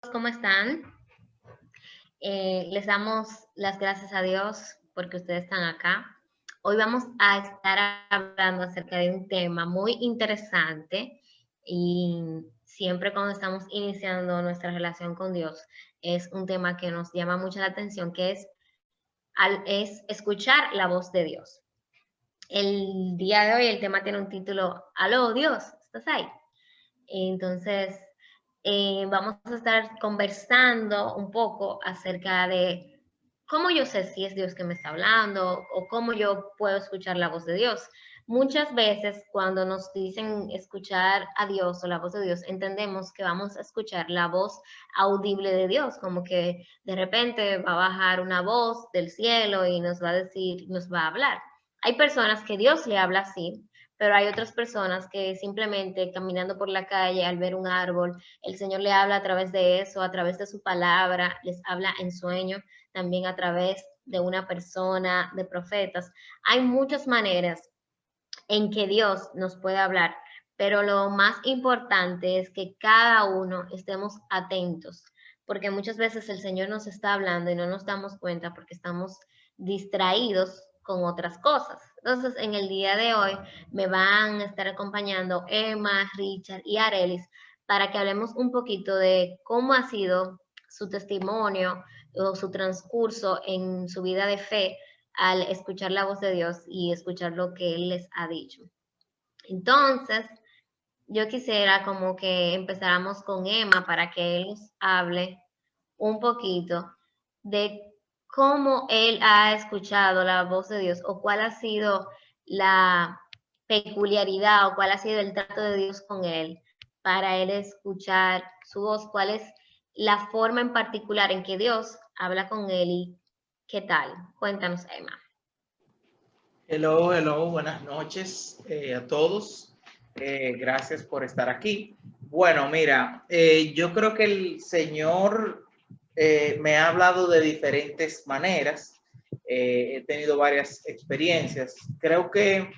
¿Cómo están? Les damos las gracias a Dios porque ustedes están acá. Hoy vamos a estar hablando acerca de un tema muy interesante y siempre cuando estamos iniciando nuestra relación con Dios es un tema que nos llama mucho la atención, que es escuchar la voz de Dios. El día de hoy el tema tiene un título, Aló Dios, ¿estás ahí? Entonces, vamos a estar conversando un poco acerca de cómo yo sé si es Dios que me está hablando o cómo yo puedo escuchar la voz de Dios. Muchas veces cuando nos dicen escuchar a Dios o la voz de Dios, entendemos que vamos a escuchar la voz audible de Dios, como que de repente va a bajar una voz del cielo y nos va a decir, nos va a hablar. Hay personas que Dios le habla así, pero hay otras personas que simplemente caminando por la calle, al ver un árbol, el Señor le habla a través de eso, a través de su palabra, les habla en sueño, también a través de una persona, de profetas. Hay muchas maneras en que Dios nos puede hablar, pero lo más importante es que cada uno estemos atentos, porque muchas veces el Señor nos está hablando y no nos damos cuenta porque estamos distraídos con otras cosas. Entonces, en el día de hoy me van a estar acompañando Emma, Richard y Arelis para que hablemos un poquito de cómo ha sido su testimonio o su transcurso en su vida de fe al escuchar la voz de Dios y escuchar lo que Él les ha dicho. Entonces, yo quisiera como que empezáramos con Emma para que Él nos hable un poquito de cómo Él ha escuchado la voz de Dios o cuál ha sido la peculiaridad o cuál ha sido el trato de Dios con Él para Él escuchar su voz, cuál es la forma en particular en que Dios habla con Él y qué tal. Cuéntanos, Emma. Hello, hello, buenas noches a todos. Gracias por estar aquí. Bueno, mira, yo creo que el Señor me ha hablado de diferentes maneras. He tenido varias experiencias. Creo que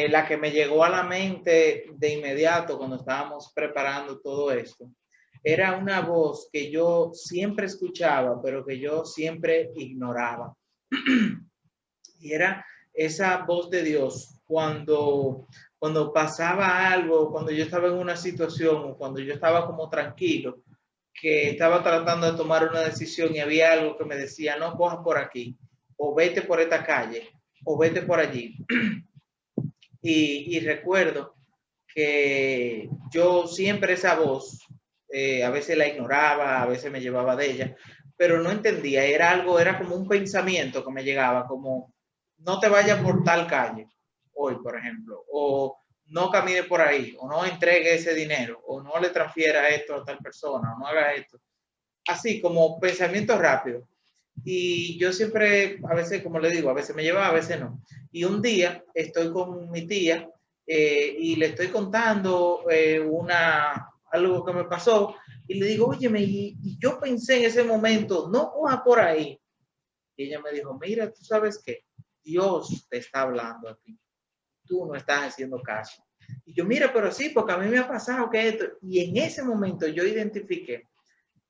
la que me llegó a la mente de inmediato cuando estábamos preparando todo esto era una voz que yo siempre escuchaba, pero que yo siempre ignoraba. Y era esa voz de Dios cuando pasaba algo, cuando yo estaba en una situación, cuando yo estaba como tranquilo, que estaba tratando de tomar una decisión y había algo que me decía, no cojas por aquí, o vete por esta calle, o vete por allí. Y recuerdo que yo siempre esa voz, a veces la ignoraba, a veces me llevaba de ella, pero no entendía, era algo, era como un pensamiento que me llegaba, como no te vayas por tal calle, hoy por ejemplo, o no camine por ahí, o no entregue ese dinero, o no le transfiera esto a tal persona, o no haga esto. Así como pensamientos rápidos. Y yo siempre, a veces, como le digo, a veces me lleva, a veces no. Y un día estoy con mi tía y le estoy contando algo que me pasó y le digo, óyeme, y yo pensé en ese momento, no coja por ahí. Y ella me dijo, mira, tú sabes qué, Dios te está hablando a ti, tú no estás haciendo caso. Y yo, mira, pero sí, porque a mí me ha pasado que esto, y en ese momento yo identifiqué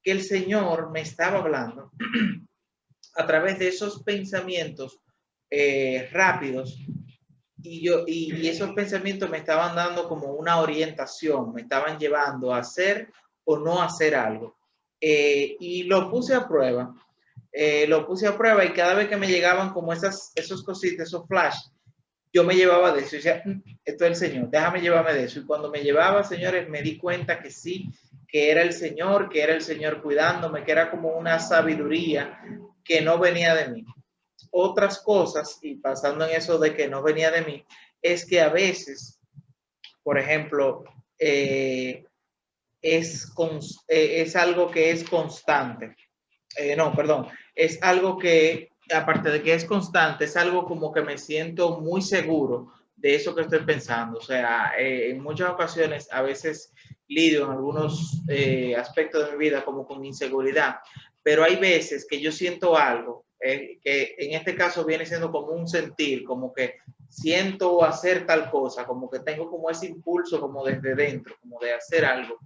que el Señor me estaba hablando a través de esos pensamientos rápidos y esos pensamientos me estaban dando como una orientación, me estaban llevando a hacer o no hacer algo. Y lo puse a prueba. Lo puse a prueba y cada vez que me llegaban como esos cositas, esos flash, yo me llevaba de eso y decía, esto es el Señor, déjame llevarme de eso. Y cuando me llevaba, señores, me di cuenta que sí, que era el Señor cuidándome, que era como una sabiduría que no venía de mí. Otras cosas, y pasando en eso de que no venía de mí, es que a veces, por ejemplo, es algo que es constante. No, perdón, es algo que, aparte de que es constante, es algo como que me siento muy seguro de eso que estoy pensando. O sea, en muchas ocasiones, a veces lidio en algunos aspectos de mi vida como con inseguridad, pero hay veces que yo siento algo, que en este caso viene siendo como un sentir, como que siento hacer tal cosa, como que tengo como ese impulso como desde dentro, como de hacer algo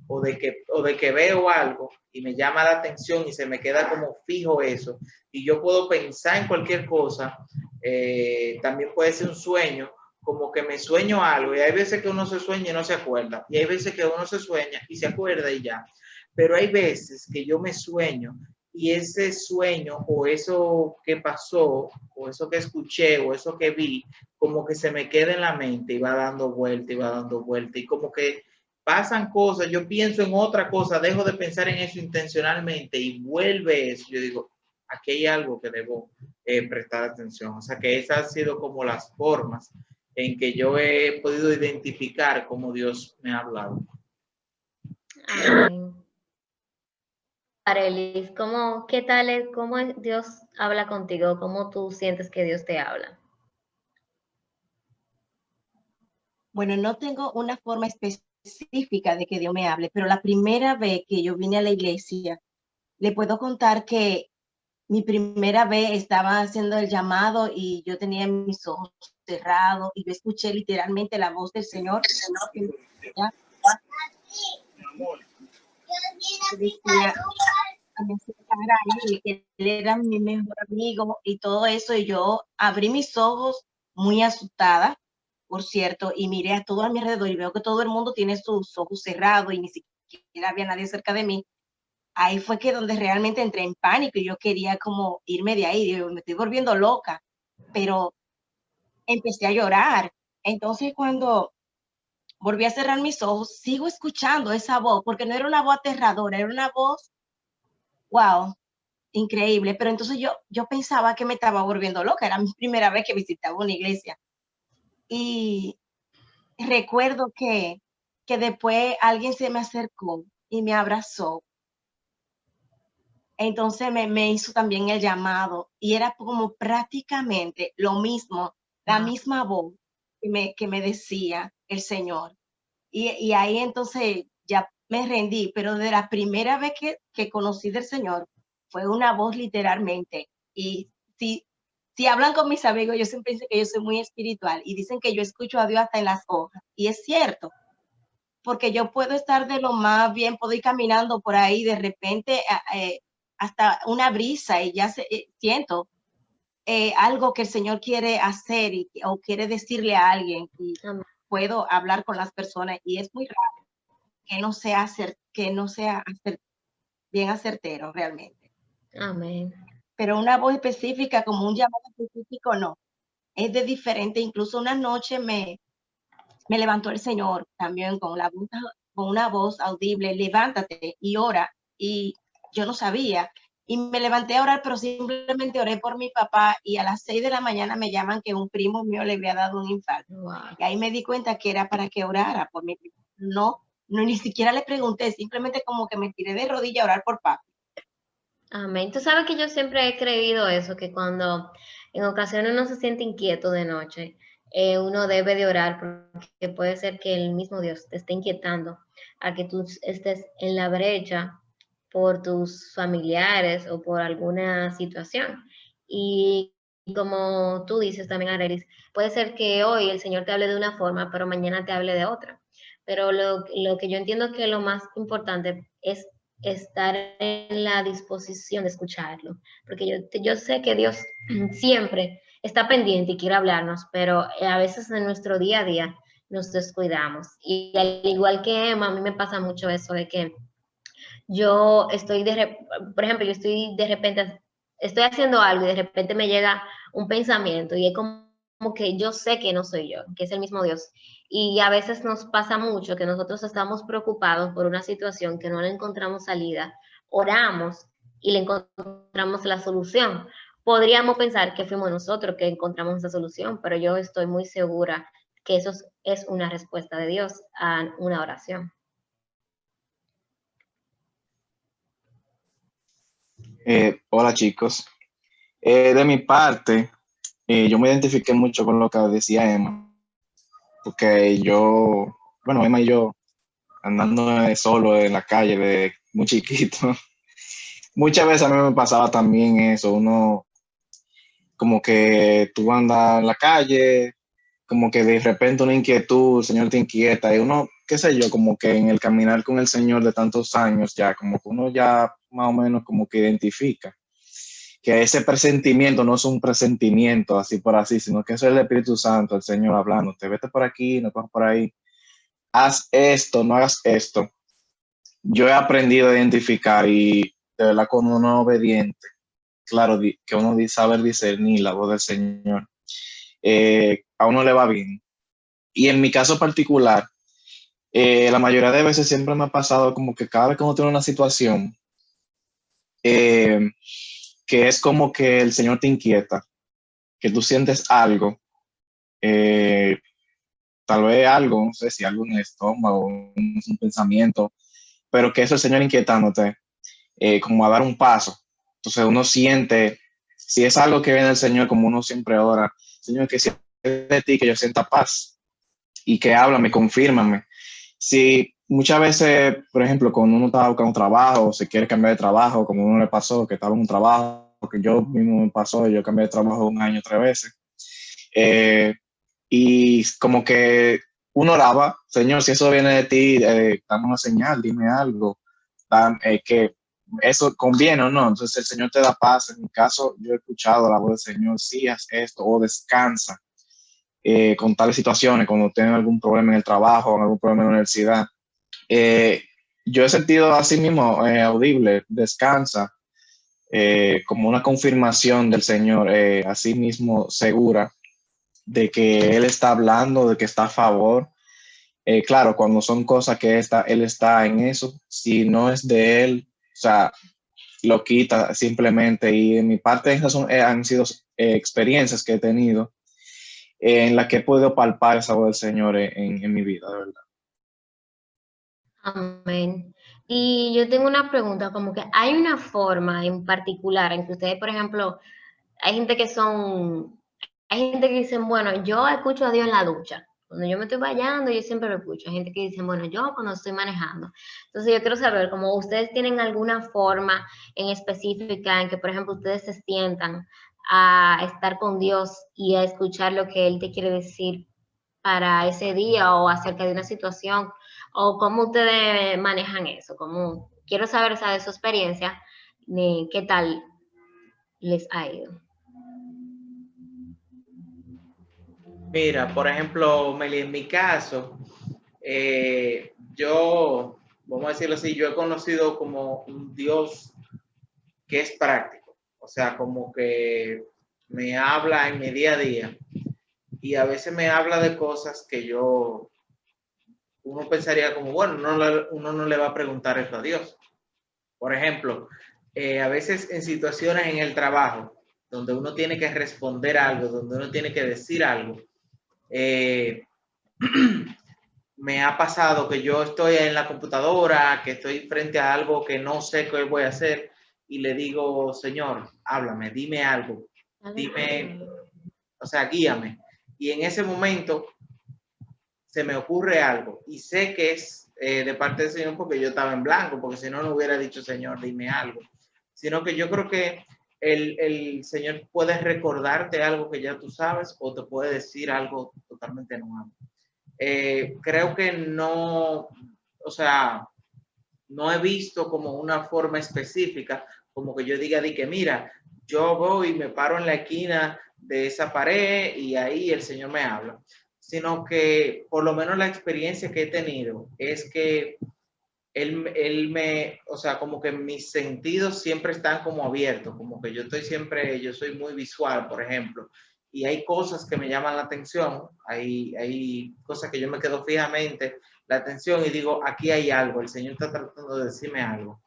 o de que veo algo y me llama la atención y se me queda como fijo eso, y yo puedo pensar en cualquier cosa, también puede ser un sueño, como que me sueño algo, y hay veces que uno se sueña y no se acuerda, y hay veces que uno se sueña y se acuerda y ya, pero hay veces que yo me sueño y ese sueño o eso que pasó o eso que escuché o eso que vi, como que se me queda en la mente y va dando vuelta y va dando vuelta y como que pasan cosas, yo pienso en otra cosa, dejo de pensar en eso intencionalmente y vuelve eso, yo digo, aquí hay algo que debo prestar atención. O sea que esas han sido como las formas en que yo he podido identificar cómo Dios me ha hablado. Amén. Arelis, qué tal cómo Dios habla contigo? ¿Cómo tú sientes que Dios te habla? Bueno, no tengo una forma específica de que Dios me hable, pero la primera vez que yo vine a la iglesia, le puedo contar que mi primera vez estaba haciendo el llamado y yo tenía mis ojos cerrados y yo escuché literalmente la voz del Señor. Decía que me acercara a él, que él era mi mejor amigo y todo eso, y yo abrí mis ojos muy asustada, por cierto, y miré a todo a mi alrededor y veo que todo el mundo tiene sus ojos cerrados y ni siquiera había nadie cerca de mí. Ahí fue que donde realmente entré en pánico y yo quería como irme de ahí, yo me estoy volviendo loca, pero empecé a llorar. Entonces cuando volví a cerrar mis ojos, sigo escuchando esa voz, porque no era una voz aterradora, era una voz, wow, increíble. Pero entonces yo pensaba que me estaba volviendo loca, era mi primera vez que visitaba una iglesia. Y recuerdo que después alguien se me acercó y me abrazó. Entonces me hizo también el llamado y era como prácticamente lo mismo, la misma voz que me decía el Señor. Y ahí entonces ya me rendí, pero de la primera vez que conocí del Señor fue una voz literalmente. Y si hablan con mis amigos, yo siempre dicen que yo soy muy espiritual y dicen que yo escucho a Dios hasta en las hojas. Y es cierto, porque yo puedo estar de lo más bien, puedo ir caminando por ahí, de repente hasta una brisa y ya siento algo que el Señor quiere hacer o quiere decirle a alguien y Amén. puedo hablar con las personas y es muy raro que no sea bien acertero realmente. Amén. Pero una voz específica, como un llamado específico, no. Es de diferente. Incluso una noche me levantó el Señor también con una voz audible, levántate y ora. Y yo no sabía. Y me levanté a orar, pero simplemente oré por mi papá y a las 6 de la mañana me llaman que un primo mío le había dado un infarto. Wow. Y ahí me di cuenta que era para que orara por mi primo. No, ni siquiera le pregunté, simplemente como que me tiré de rodilla a orar por papá. Amén. Tú sabes que yo siempre he creído eso, que cuando en ocasiones uno se siente inquieto de noche, uno debe de orar porque puede ser que el mismo Dios te esté inquietando a que tú estés en la brecha por tus familiares o por alguna situación. Y como tú dices también, Arelis, puede ser que hoy el Señor te hable de una forma, pero mañana te hable de otra. Pero lo que yo entiendo que lo más importante es estar en la disposición de escucharlo, porque yo sé que Dios siempre está pendiente y quiere hablarnos, pero a veces en nuestro día a día nos descuidamos. Y al igual que Emma, a mí me pasa mucho eso de que yo estoy por ejemplo, yo estoy de repente, estoy haciendo algo y de repente me llega un pensamiento y es como que yo sé que no soy yo, que es el mismo Dios. Y a veces nos pasa mucho que nosotros estamos preocupados por una situación que no le encontramos salida, oramos y le encontramos la solución. Podríamos pensar que fuimos nosotros que encontramos esa solución, pero yo estoy muy segura que eso es una respuesta de Dios a una oración. Hola chicos. De mi parte, yo me identifiqué mucho con lo que decía Emma, porque bueno, Emma y yo, andando solo en la calle de muy chiquito, muchas veces a mí me pasaba también eso, uno como que tú andas en la calle, como que de repente una inquietud, el Señor te inquieta y uno qué sé yo, como que en el caminar con el Señor de tantos años, ya como que uno ya más o menos como que identifica que ese presentimiento no es un presentimiento así por así, sino que eso es el Espíritu Santo, el Señor hablando, te vete por aquí, no cojas por ahí, haz esto, no hagas esto. Yo he aprendido a identificar y de verdad cuando uno es obediente, claro, que uno sabe discernir la voz del Señor, a uno le va bien. Y en mi caso particular, la mayoría de veces siempre me ha pasado como que cada vez que uno tiene una situación, eh, que es como que el Señor te inquieta, que tú sientes algo, eh, tal vez algo, no sé si algo en el estómago, un pensamiento, pero que es el Señor inquietándote, como a dar un paso. Entonces uno siente, si es algo que viene del Señor, como uno siempre ora, Señor, que si es de ti, que yo sienta paz y que háblame, confírmame. Si muchas veces, por ejemplo, cuando uno está buscando un trabajo, se quiere cambiar de trabajo, como uno le pasó, que estaba en un trabajo, que yo mismo me pasó, yo cambié de trabajo 1 año 3 veces, y como que uno oraba, Señor, si eso viene de ti, dame una señal, dime algo, que eso conviene o no. Entonces el Señor te da paz. En mi caso, yo he escuchado la voz del Señor, sí, haz esto o descansa, con tales situaciones, cuando tengo algún problema en el trabajo, algún problema en la universidad. Eh, yo he sentido así mismo, audible, descansa, como una confirmación del Señor, así mismo segura de que Él está hablando, de que está a favor. Claro, cuando son cosas que Él está en eso, si no es de Él, o sea, lo quita simplemente. Y en mi parte, esas han sido experiencias que he tenido, en las que he podido palpar esa voz del Señor en mi vida, de verdad. Amén. Y yo tengo una pregunta, como que hay una forma en particular en que ustedes, por ejemplo, hay gente que son, hay gente que dicen, bueno, yo escucho a Dios en la ducha. Cuando yo me estoy bañando, yo siempre lo escucho. Hay gente que dice, bueno, yo cuando estoy manejando. Entonces yo quiero saber, como ustedes tienen alguna forma en específica en que, por ejemplo, ustedes se sientan a estar con Dios y a escuchar lo que Él te quiere decir para ese día o acerca de una situación, o cómo ustedes manejan eso, como quiero saber, o sea, de su experiencia, de qué tal les ha ido. Mira, por ejemplo, Meli, en mi caso, yo, vamos a decirlo así, yo he conocido como un Dios que es práctico, o sea, como que me habla en mi día a día y a veces me habla de cosas que uno pensaría como, bueno, uno no le va a preguntar eso a Dios. Por ejemplo, a veces en situaciones en el trabajo, donde uno tiene que responder algo, donde uno tiene que decir algo, eh, me ha pasado que yo estoy en la computadora, que estoy frente a algo que no sé qué voy a hacer y le digo, Señor, háblame, dime algo, dime, o sea, guíame. Y en ese momento se me ocurre algo y sé que es de parte del Señor porque yo estaba en blanco, porque si no, no hubiera dicho, Señor, dime algo. Sino que yo creo que el Señor puede recordarte algo que ya tú sabes o te puede decir algo totalmente nuevo. Creo que no, o sea, no he visto como una forma específica, como que yo diga, di que mira, yo voy y me paro en la esquina de esa pared y ahí el Señor me habla, sino que por lo menos la experiencia que he tenido es que él me, o sea, como que mis sentidos siempre están como abiertos, como que yo estoy siempre, yo soy muy visual, por ejemplo, y hay cosas que me llaman la atención, hay cosas que yo me quedo fijamente la atención y digo, aquí hay algo, el Señor está tratando de decirme algo.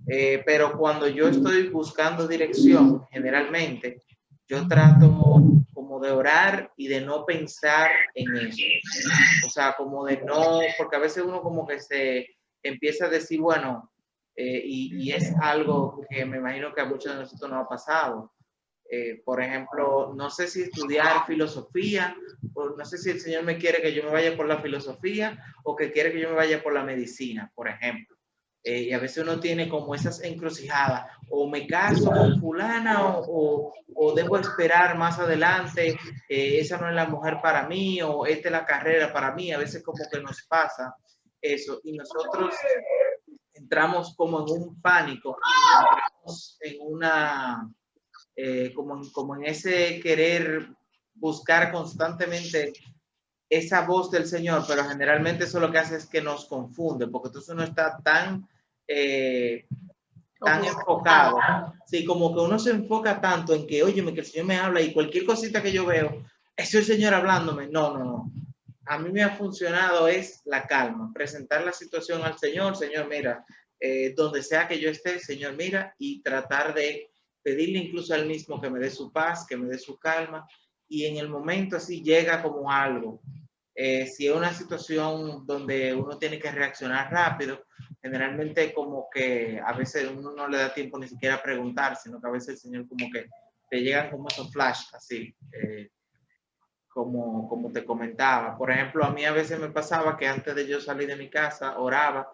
Pero cuando yo estoy buscando dirección, generalmente, yo trato como de orar y de no pensar en eso. O sea, como de no, porque a veces uno como que se empieza a decir, bueno, y es algo que me imagino que a muchos de nosotros nos ha pasado. Por ejemplo, no sé si estudiar filosofía, o no sé si el Señor me quiere que yo me vaya por la filosofía o que quiere que yo me vaya por la medicina, por ejemplo. Y a veces uno tiene como esas encrucijadas, o me caso con fulana o debo esperar más adelante, esa no es la mujer para mí o esta es la carrera para mí, a veces como que nos pasa. eso y nosotros entramos como en un pánico, entramos en una, como en ese querer buscar constantemente esa voz del Señor, pero generalmente eso lo que hace es que nos confunde, porque entonces uno está tan enfocado, sí, como que uno se enfoca tanto en que, óyeme, que el Señor me habla y cualquier cosita que yo veo, es el Señor hablándome. No. A mí me ha funcionado es la calma, presentar la situación al Señor, Señor, mira, donde sea que yo esté, Señor, mira, y tratar de pedirle incluso a Él mismo que me dé su paz, que me dé su calma, y en el momento así llega como algo. Si es una situación donde uno tiene que reaccionar rápido, generalmente como que a veces uno no le da tiempo ni siquiera a preguntar, sino que a veces el Señor como que te llegan como esos flash así, como te comentaba. Por ejemplo, a mí a veces me pasaba que antes de yo salir de mi casa oraba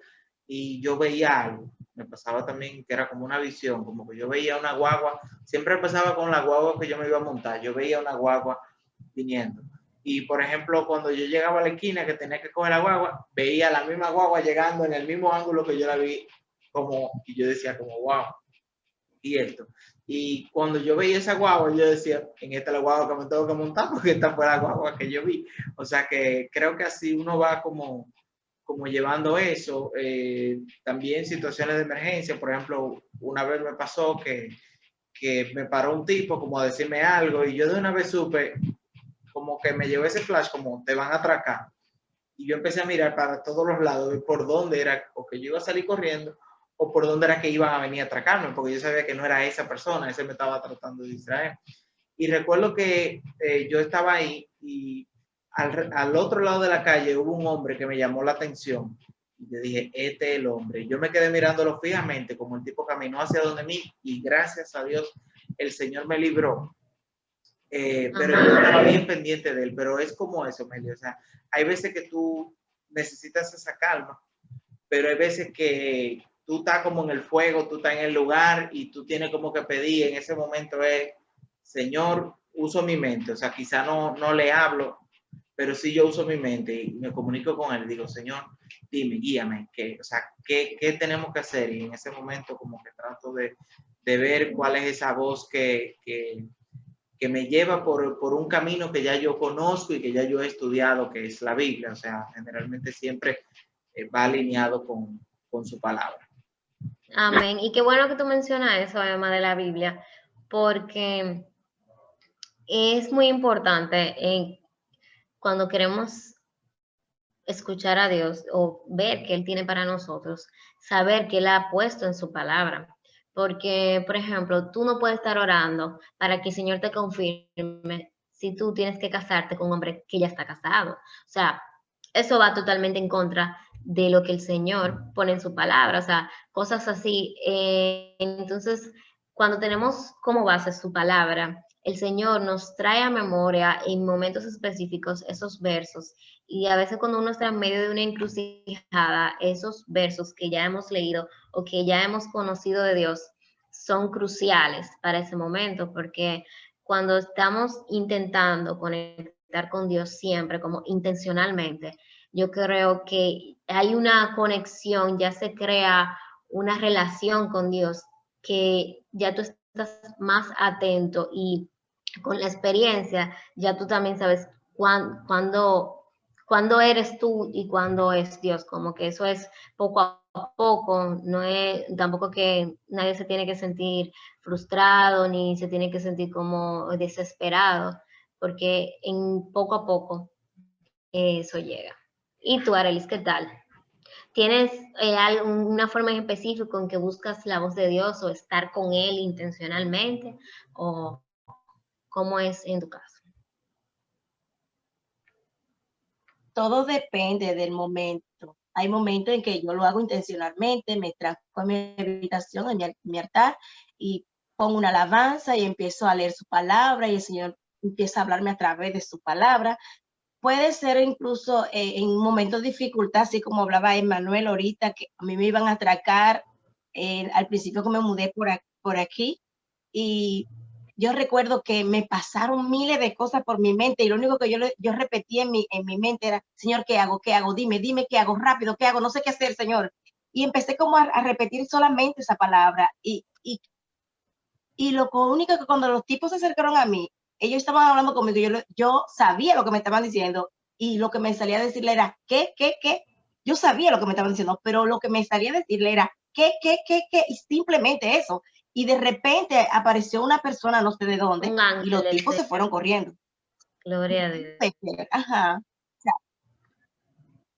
y yo veía algo. Me pasaba también que era como una visión, como que yo veía una guagua, siempre pasaba con la guagua que yo me iba a montar, yo veía una guagua viniendo. Y por ejemplo, cuando yo llegaba a la esquina que tenía que coger la guagua, veía la misma guagua llegando en el mismo ángulo que yo la vi, y yo decía como, wow, y esto. Y cuando yo veía esa guagua, yo decía, en esta es la guagua que me tengo que montar, porque esta fue la guagua que yo vi. O sea que creo que así uno va como llevando eso. También situaciones de emergencia, por ejemplo, una vez me pasó que me paró un tipo como a decirme algo y yo de una vez supe, como que me llevó ese flash, como te van a atracar. Y yo empecé a mirar para todos los lados y por dónde era, o que yo iba a salir corriendo, o por dónde era que iban a venir a atracarme, porque yo sabía que no era esa persona, ese me estaba tratando de distraer. Y recuerdo que yo estaba ahí y al otro lado de la calle hubo un hombre que me llamó la atención. Y yo dije, este es el hombre. Yo me quedé mirándolo fijamente, como el tipo caminó hacia donde mí, y gracias a Dios el Señor me libró. Pero yo estaba bien pendiente de él, pero es como eso, Melio. O sea, hay veces que tú necesitas esa calma, pero hay veces que tú estás como en el fuego, tú estás en el lugar y tú tienes como que pedir en ese momento es, Señor, uso mi mente. O sea, quizá no le hablo, pero sí yo uso mi mente y me comunico con él. Digo, Señor, dime, guíame, o sea, ¿qué tenemos que hacer? Y en ese momento como que trato de ver cuál es esa voz que me lleva por un camino que ya yo conozco y que ya yo he estudiado, que es la Biblia. O sea, generalmente siempre va alineado con su palabra. Amén. Y qué bueno que tú mencionas eso, además de la Biblia, porque es muy importante cuando queremos escuchar a Dios o ver qué Él tiene para nosotros, saber que Él ha puesto en su palabra. Porque, por ejemplo, tú no puedes estar orando para que el Señor te confirme si tú tienes que casarte con un hombre que ya está casado. O sea, eso va totalmente en contra de lo que el Señor pone en su palabra. O sea, cosas así. Entonces, cuando tenemos como base su palabra, el Señor nos trae a memoria en momentos específicos esos versos y a veces cuando uno está en medio de una encrucijada, esos versos que ya hemos leído o que ya hemos conocido de Dios son cruciales para ese momento, porque cuando estamos intentando conectar con Dios siempre, como intencionalmente, yo creo que hay una conexión, ya se crea una relación con Dios que ya tú estás más atento y con la experiencia ya tú también sabes cuándo eres tú y cuándo es Dios, como que eso es poco a poco, no es tampoco que nadie se tiene que sentir frustrado ni se tiene que sentir como desesperado, porque en poco a poco eso llega. ¿Y tú, Arelis, qué tal? ¿Tienes alguna forma en específico en que buscas la voz de Dios o estar con Él intencionalmente? ¿O cómo es en tu caso? Todo depende del momento. Hay momentos en que yo lo hago intencionalmente, me tranco en mi habitación, en mi altar, y pongo una alabanza y empiezo a leer su palabra y el Señor empieza a hablarme a través de su palabra. Puede ser incluso en momentos de dificultad, así como hablaba Emmanuel ahorita, que a mí me iban a atracar al principio que me mudé por aquí, y yo recuerdo que me pasaron miles de cosas por mi mente y lo único que yo repetía en mi mente era, Señor, ¿qué hago? ¿Qué hago? Dime qué hago, rápido, ¿qué hago? No sé qué hacer, Señor. Y empecé como a repetir solamente esa palabra. Y lo único que cuando los tipos se acercaron a mí, ellos estaban hablando conmigo, yo sabía lo que me estaban diciendo y lo que me salía a decirle era, ¿qué? Yo sabía lo que me estaban diciendo, pero lo que me salía a decirle era, ¿qué? Y simplemente eso. Y de repente apareció una persona, no sé de dónde, Un y ángel los del tipos se fueron Señor. corriendo. Gloria a Dios. Ajá. O sea,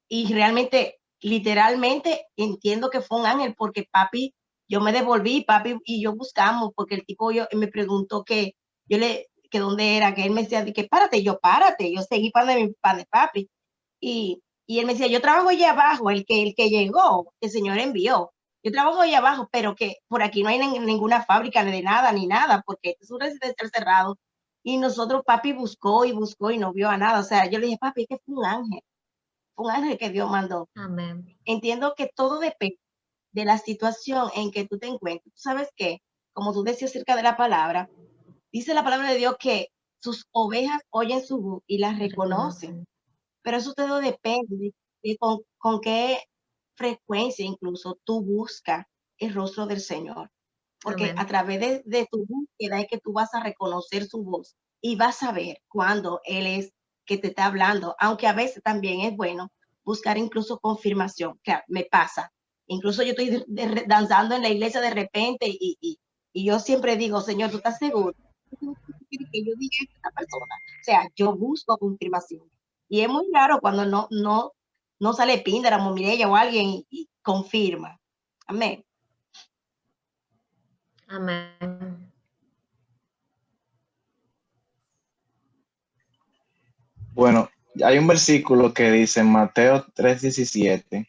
y realmente, literalmente, entiendo que fue un ángel porque papi, yo me devolví, papi y yo buscamos, porque el tipo me preguntó que dónde era, que él me decía, que párate, yo seguí para de papi. Y él me decía, yo trabajo allá abajo, el que llegó, el Señor envió. Yo trabajo allá abajo, pero que por aquí no hay ninguna fábrica ni nada, porque es un residencial cerrado. Y nosotros, papi buscó y no vio a nada. O sea, yo le dije, papi, es que fue un ángel que Dios mandó. Amén. Entiendo que todo depende de la situación en que tú te encuentres. ¿Tú sabes qué? Como tú decías acerca de la palabra, dice la palabra de Dios que sus ovejas oyen su voz y las reconocen. Reconocen. Pero eso todo depende de con qué frecuencia incluso tú buscas el rostro del Señor. Porque a Amén. través de tu búsqueda es que tú vas a reconocer su voz y vas a ver cuando Él es que te está hablando. Aunque a veces también es bueno buscar incluso confirmación, que me pasa. Incluso yo estoy danzando en la iglesia de repente y yo siempre digo, Señor, ¿tú estás seguro? Que yo diga a esta persona. O sea, yo busco confirmación. Y es muy raro cuando no sale Píndara o Mireya o alguien y confirma. Amén. Amén. Bueno, hay un versículo que dice en Mateo 3:17,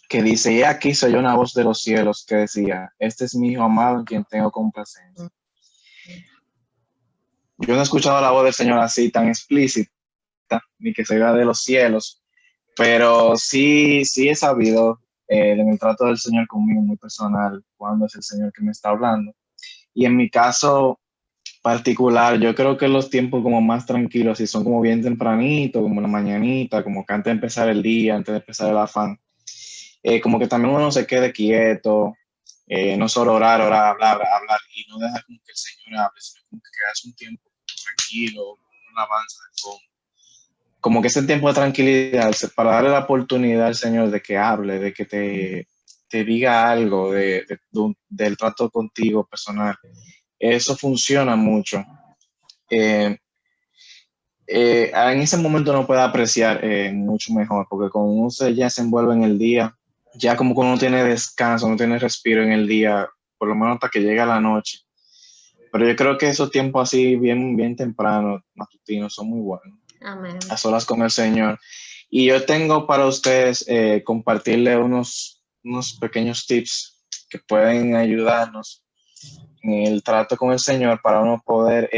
que dice, y aquí soy una voz de los cielos que decía, este es mi hijo amado en quien tengo complacencia. Yo no he escuchado la voz del Señor así tan explícita, ni que se vea de los cielos, pero sí he sabido en el trato del Señor conmigo muy personal, cuando es el Señor que me está hablando. Y en mi caso particular, yo creo que los tiempos como más tranquilos, si son como bien tempranito, como la mañanita, como que antes de empezar el día, antes de empezar el afán, como que también uno se quede quieto, no solo orar, hablar, y no dejar como que el Señor hable, sino como que quedarse un tiempo tranquilo, una alabanza de fondo. Como que ese tiempo de tranquilidad, para darle la oportunidad al Señor de que hable, de que te diga algo del trato contigo personal. Eso funciona mucho. En ese momento uno puede apreciar mucho mejor, porque cuando uno ya se envuelve en el día, ya como que uno tiene descanso, no tiene respiro en el día, por lo menos hasta que llega la noche. Pero yo creo que esos tiempos así bien tempranos, matutinos, son muy buenos, Amén. a solas con el Señor. Y yo tengo para ustedes compartirle unos pequeños tips que pueden ayudarnos en el trato con el Señor para uno poder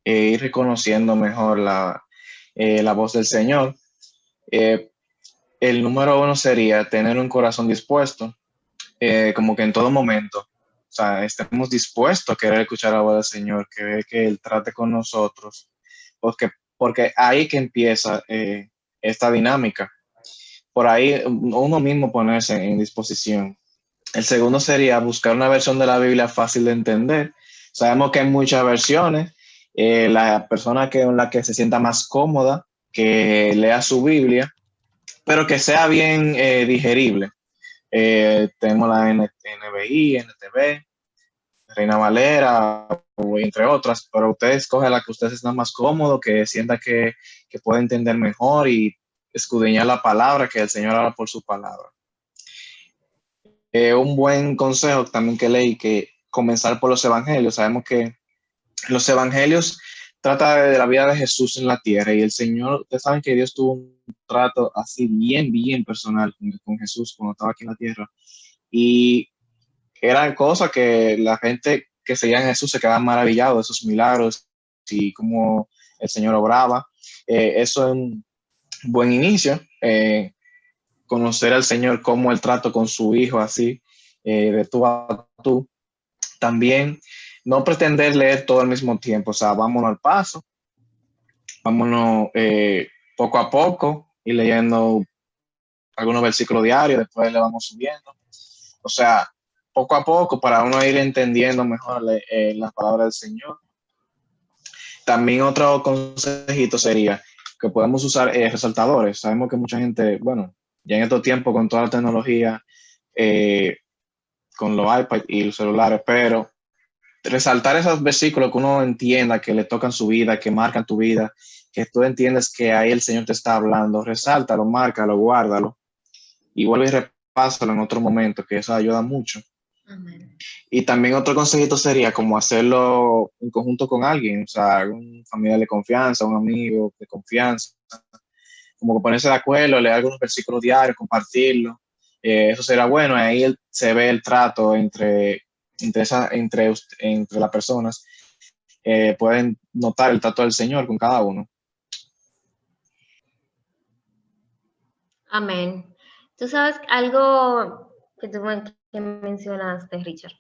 ir reconociendo mejor la voz del Señor. El número uno sería tener un corazón dispuesto, como que en todo momento, o sea, estemos dispuestos a querer escuchar la voz del Señor, querer que Él trate con nosotros, porque ahí que empieza esta dinámica. Por ahí uno mismo ponerse en disposición. El segundo sería buscar una versión de la Biblia fácil de entender. Sabemos que hay muchas versiones. La persona con la que se sienta más cómoda, que lea su Biblia, pero que sea bien digerible. Tenemos la NBI, NTV, Reina Valera, entre otras, pero usted escoge la que usted se sienta más cómodo, que sienta que puede entender mejor y escudriñar la palabra, que el Señor habla por su palabra. Un buen consejo también que leí, que comenzar por los evangelios. Sabemos que los evangelios trata de la vida de Jesús en la tierra y el Señor, ustedes saben que Dios tuvo un trato así bien personal con Jesús cuando estaba aquí en la tierra. Y eran cosas que la gente que seguía a Jesús se quedaban maravillados de esos milagros y cómo el Señor obraba. Eso es un buen inicio. Conocer al Señor, cómo el trato con su hijo así, de tú a tú. También no pretender leer todo al mismo tiempo, o sea, vámonos al paso, vámonos poco a poco y leyendo algunos versículos diarios, después le vamos subiendo. O sea, poco a poco para uno ir entendiendo mejor las palabras del Señor. También otro consejito sería que podemos usar resaltadores. Sabemos que mucha gente, bueno, ya en estos tiempos con toda la tecnología, con los iPads y los celulares, pero resaltar esos versículos que uno entienda que le tocan su vida, que marcan tu vida, que tú entiendes que ahí el Señor te está hablando, resáltalo, márcalo, guárdalo y vuelve y repásalo en otro momento, que eso ayuda mucho. Amén. Y también otro consejito sería como hacerlo en conjunto con alguien, o sea, un familiar de confianza, un amigo de confianza, como que ponerse de acuerdo, leer algunos versículos diarios, compartirlo. Eso será bueno, ahí se ve el trato entre las personas. Pueden notar el trato del Señor con cada uno. Amén. Tú sabes algo que tú que mencionaste, Richard,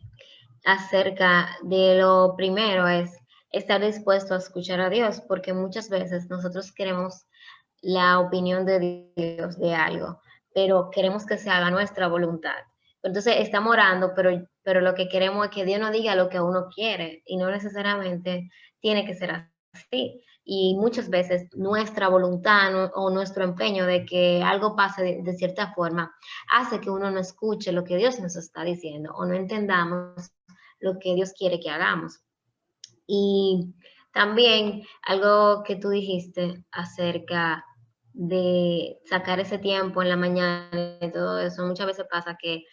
acerca de lo primero es estar dispuesto a escuchar a Dios, porque muchas veces nosotros queremos la opinión de Dios de algo, pero queremos que se haga nuestra voluntad. Entonces estamos orando, pero lo que queremos es que Dios nos diga lo que uno quiere y no necesariamente tiene que ser así. Y muchas veces nuestra voluntad o nuestro empeño de que algo pase de cierta forma hace que uno no escuche lo que Dios nos está diciendo o no entendamos lo que Dios quiere que hagamos. Y también algo que tú dijiste acerca de sacar ese tiempo en la mañana y todo eso, muchas veces pasa que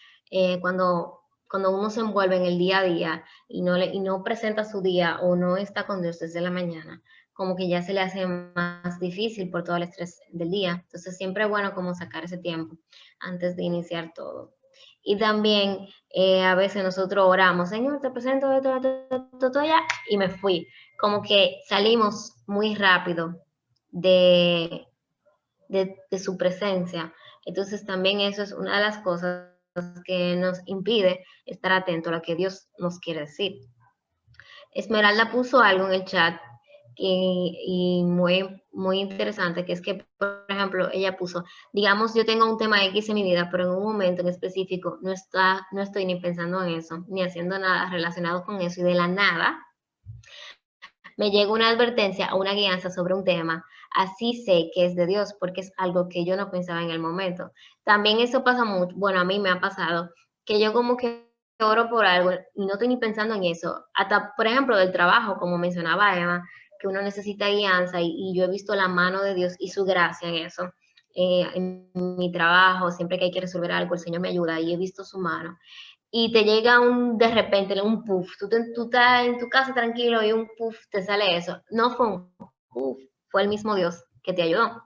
cuando uno se envuelve en el día a día y no presenta su día o no está con Dios desde la mañana, como que ya se le hace más difícil por todo el estrés del día. Entonces siempre es bueno como sacar ese tiempo antes de iniciar todo. Y también a veces nosotros oramos, Señor, te presento esto ya, y me fui. Como que salimos muy rápido de, de su presencia. Entonces también eso es una de las cosas que nos impide estar atento a lo que Dios nos quiere decir. Esmeralda puso algo en el chat y muy interesante, que es que, por ejemplo, ella puso, digamos, yo tengo un tema X en mi vida, pero en un momento en específico no estoy ni pensando en eso, ni haciendo nada relacionado con eso, y de la nada me llega una advertencia o una guianza sobre un tema, así sé que es de Dios, porque es algo que yo no pensaba en el momento. También eso pasa mucho, bueno, a mí me ha pasado, que yo como que oro por algo y no estoy ni pensando en eso. Hasta, por ejemplo, del trabajo, como mencionaba Emma, que uno necesita guianza y yo he visto la mano de Dios y su gracia en eso. En mi trabajo, siempre que hay que resolver algo, el Señor me ayuda y he visto su mano. Y te llega de repente un puff, tú estás en tu casa tranquilo y un puff te sale eso. No fue un puff, fue el mismo Dios que te ayudó.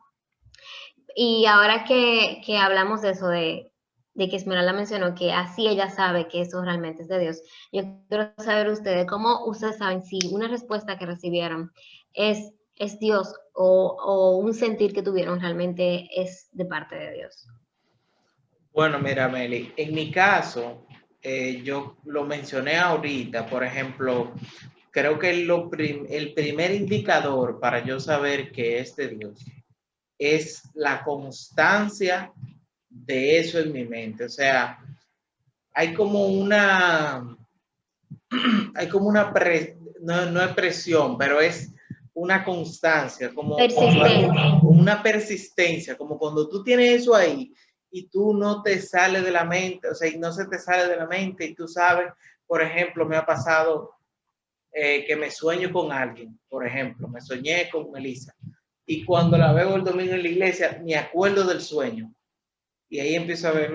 Y ahora que hablamos de eso, de que Esmeralda mencionó que así ella sabe que eso realmente es de Dios, yo quiero saber ustedes, ¿cómo ustedes saben si una respuesta que recibieron es Dios o un sentir que tuvieron realmente es de parte de Dios? Bueno, mira, Meli, en mi caso, yo lo mencioné ahorita, por ejemplo, creo que el primer indicador para yo saber que es de Dios es la constancia de eso en mi mente. O sea, hay como una, no es presión, pero es una constancia, como una persistencia, como cuando tú tienes eso ahí y tú no te sale de la mente, o sea, y no se te sale de la mente y tú sabes, por ejemplo, me ha pasado que me sueño con alguien, por ejemplo, me soñé con Melissa y cuando la veo el domingo en la iglesia, me acuerdo del sueño. Y ahí empiezo a ver,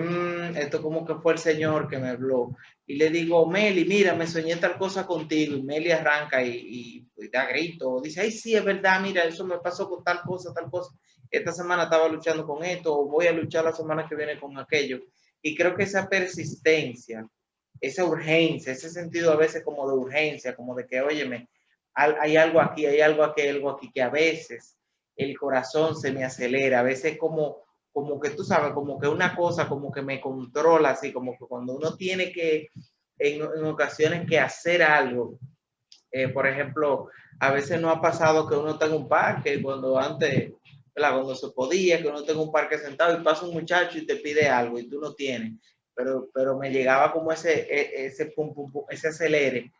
esto como que fue el Señor que me habló. Y le digo, Meli, mira, me soñé tal cosa contigo. Y Meli arranca y da grito. Dice, ay, sí, es verdad, mira, eso me pasó con tal cosa, tal cosa. Esta semana estaba luchando con esto, o voy a luchar la semana que viene con aquello. Y creo que esa persistencia, esa urgencia, ese sentido a veces como de urgencia, como de que, óyeme, hay algo aquí, hay algo aquí, hay algo aquí, que a veces el corazón se me acelera, a veces como que tú sabes, como que una cosa como que me controla, así como que cuando uno tiene que, en ocasiones que hacer algo, Por ejemplo, a veces no ha pasado que uno tenga un parque cuando antes, ¿verdad? Cuando se podía, que uno tenga un parque sentado y pasa un muchacho y te pide algo y tú no tienes. Pero me llegaba como ese pum, pum, pum, ese acelere.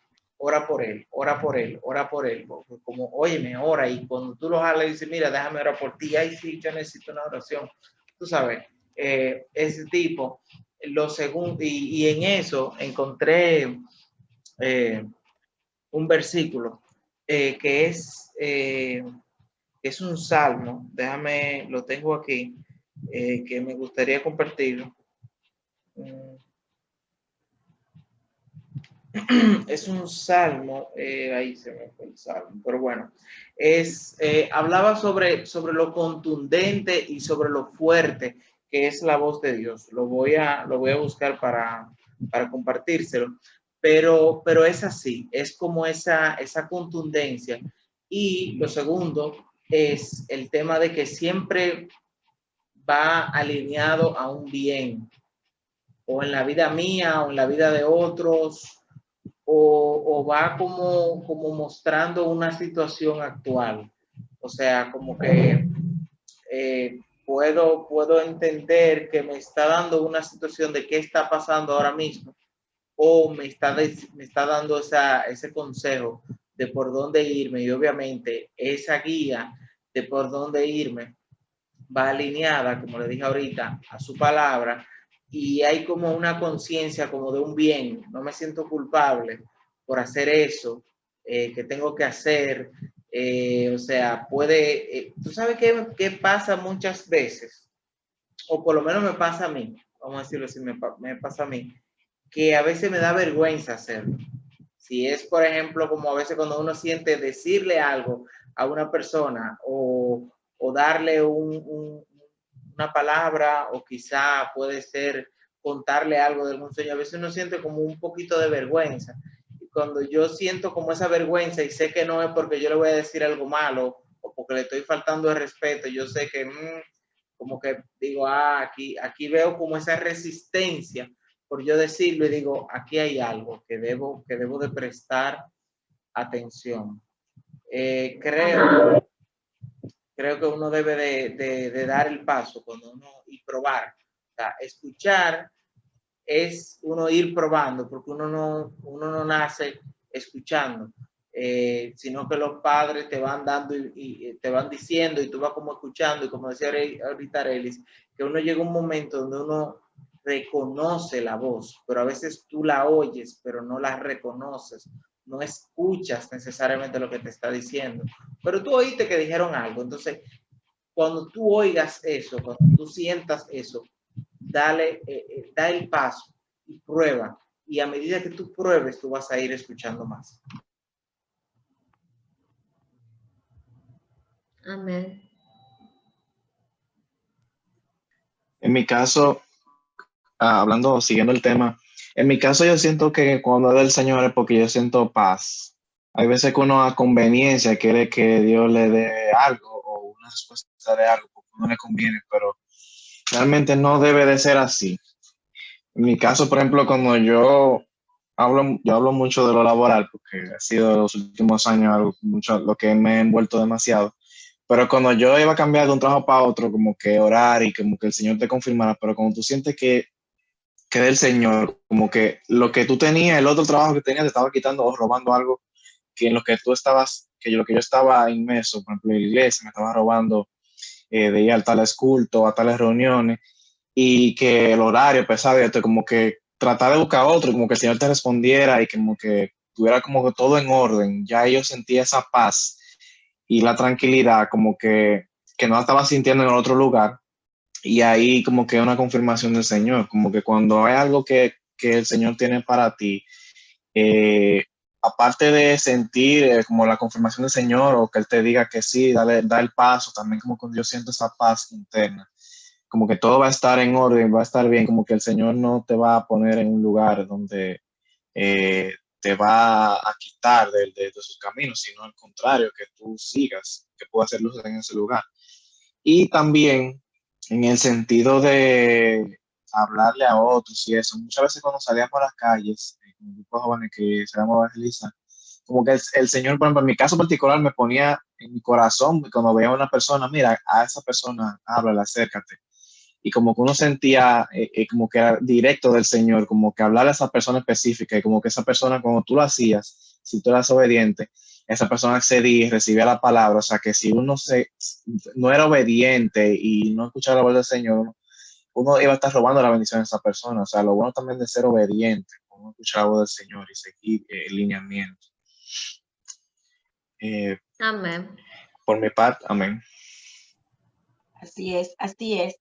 Ora por él, ora por él, ora por él. Como, óyeme, ora. Y cuando tú lo jalas y dices, mira, déjame orar por ti. Ay, sí, yo necesito una oración. Tú sabes, ese tipo. Lo segundo, y en eso encontré un versículo que es un salmo. Déjame, lo tengo aquí, que me gustaría compartirlo. Es un salmo, ahí se me fue el salmo, pero bueno, hablaba sobre lo contundente y sobre lo fuerte que es la voz de Dios. Lo voy a buscar para compartírselo, pero es así, es como esa contundencia. Y lo segundo es el tema de que siempre va alineado a un bien, o en la vida mía, o en la vida de otros, o va como mostrando una situación actual. O sea, como que puedo entender que me está dando una situación de qué está pasando ahora mismo, o me está dando ese consejo de por dónde irme, y obviamente esa guía de por dónde irme va alineada, como le dije ahorita, a su palabra, y hay como una conciencia como de un bien. No me siento culpable por hacer eso que tengo que hacer. O sea, tú sabes qué pasa muchas veces, o por lo menos me pasa a mí, vamos a decirlo así, me pasa a mí, que a veces me da vergüenza hacerlo. Si es, por ejemplo, como a veces cuando uno siente decirle algo a una persona, o darle una palabra, o quizá puede ser contarle algo de algún sueño, a veces uno siente como un poquito de vergüenza. Y cuando yo siento como esa vergüenza y sé que no es porque yo le voy a decir algo malo o porque le estoy faltando de respeto, yo sé que como que digo, aquí veo como esa resistencia por yo decirlo, y digo, aquí hay algo que debo de prestar atención. Creo que uno debe de dar el paso y probar. O sea, escuchar es uno ir probando, porque uno no nace escuchando, sino que los padres te van dando y te van diciendo, y tú vas como escuchando, y como decía ahorita Arelis, que uno llega a un momento donde uno reconoce la voz, pero a veces tú la oyes, pero no la reconoces, no escuchas necesariamente lo que te está diciendo, pero tú oíste que dijeron algo. Entonces, cuando tú oigas eso, cuando tú sientas eso, da el paso y prueba. Y a medida que tú pruebes, tú vas a ir escuchando más. Amén. En mi caso, siguiendo el tema, en mi caso yo siento que cuando es del Señor es porque yo siento paz. Hay veces que uno a conveniencia quiere que Dios le dé algo o una respuesta de algo porque no le conviene, pero realmente no debe de ser así. En mi caso, por ejemplo, cuando yo hablo mucho de lo laboral porque ha sido los últimos años mucho lo que me he envuelto demasiado. Pero cuando yo iba a cambiar de un trabajo para otro, como que orar y como que el Señor te confirmara, pero cuando tú sientes que del Señor, como que lo que tú tenías, el otro trabajo que tenías, te estaba quitando o robando algo que en lo que tú estabas, lo que yo estaba inmerso, por ejemplo, en la iglesia, me estaba robando de ir a tales cultos, a tales reuniones, y que el horario pesado, y esto, como que tratar de buscar otro, como que el Señor te respondiera y como que tuviera como que todo en orden. Ya yo sentía esa paz y la tranquilidad, como que no la estaba sintiendo en otro lugar. Y ahí como que una confirmación del Señor, como que cuando hay algo que el Señor tiene para ti, eh, aparte de sentir como la confirmación del Señor o que Él te diga que sí, da el paso, también como cuando yo siento esa paz interna, como que todo va a estar en orden, va a estar bien, como que el Señor no te va a poner en un lugar donde te va a quitar de sus caminos, sino al contrario, que tú sigas, que puedas hacer luz en ese lugar. Y también en el sentido de hablarle a otros y eso. Muchas veces cuando salíamos a las calles, con un grupo de jóvenes que se llama evangelizar, como que el Señor, por ejemplo, en mi caso particular, me ponía en mi corazón cuando veía a una persona, mira, a esa persona, háblale, acércate. Y como que uno sentía como que era directo del Señor, como que hablar a esa persona específica y como que esa persona, cuando tú lo hacías, si tú eras obediente, esa persona accedía y recibía la palabra. O sea, que si uno no era obediente y no escuchaba la voz del Señor, uno iba a estar robando la bendición de esa persona. O sea, lo bueno también de ser obediente, uno escuchar la voz del Señor y seguir el lineamiento. Amén. Por mi parte, amén. Así es, así es.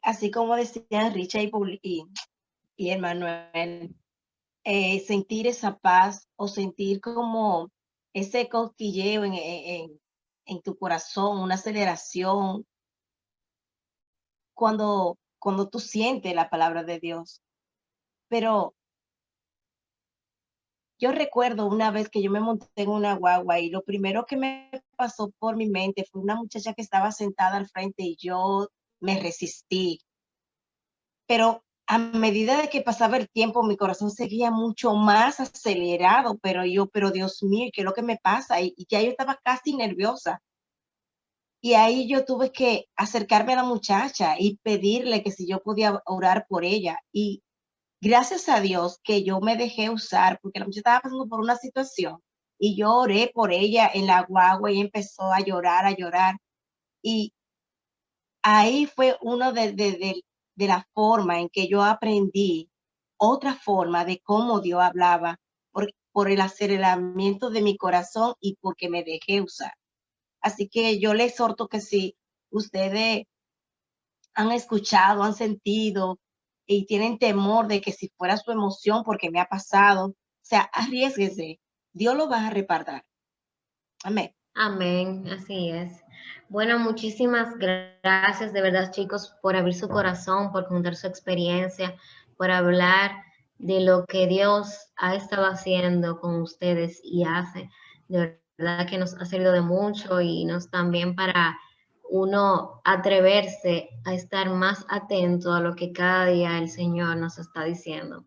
Así como decían Richard y Emmanuel, sentir esa paz o sentir como ese cosquilleo en tu corazón, una aceleración, cuando tú sientes la palabra de Dios. Pero yo recuerdo una vez que yo me monté en una guagua y lo primero que me pasó por mi mente fue una muchacha que estaba sentada al frente y yo me resistí. Pero a medida de que pasaba el tiempo, mi corazón seguía mucho más acelerado, pero Dios mío, ¿qué es lo que me pasa? Y ya yo estaba casi nerviosa. Y ahí yo tuve que acercarme a la muchacha y pedirle que si yo podía orar por ella. Y gracias a Dios que yo me dejé usar, porque la muchacha estaba pasando por una situación y yo oré por ella en la guagua y empezó a llorar, a llorar. Y ahí fue uno de la forma en que yo aprendí otra forma de cómo Dios hablaba por el aceleramiento de mi corazón y porque me dejé usar. Así que yo les exhorto que si ustedes han escuchado, han sentido y tienen temor de que si fuera su emoción, porque me ha pasado, o sea, arriesguese. Dios lo va a reparar. Amén. Amén, así es. Bueno, muchísimas gracias de verdad, chicos, por abrir su corazón, por contar su experiencia, por hablar de lo que Dios ha estado haciendo con ustedes y hace. De verdad que nos ha servido de mucho y nos también para uno atreverse a estar más atento a lo que cada día el Señor nos está diciendo.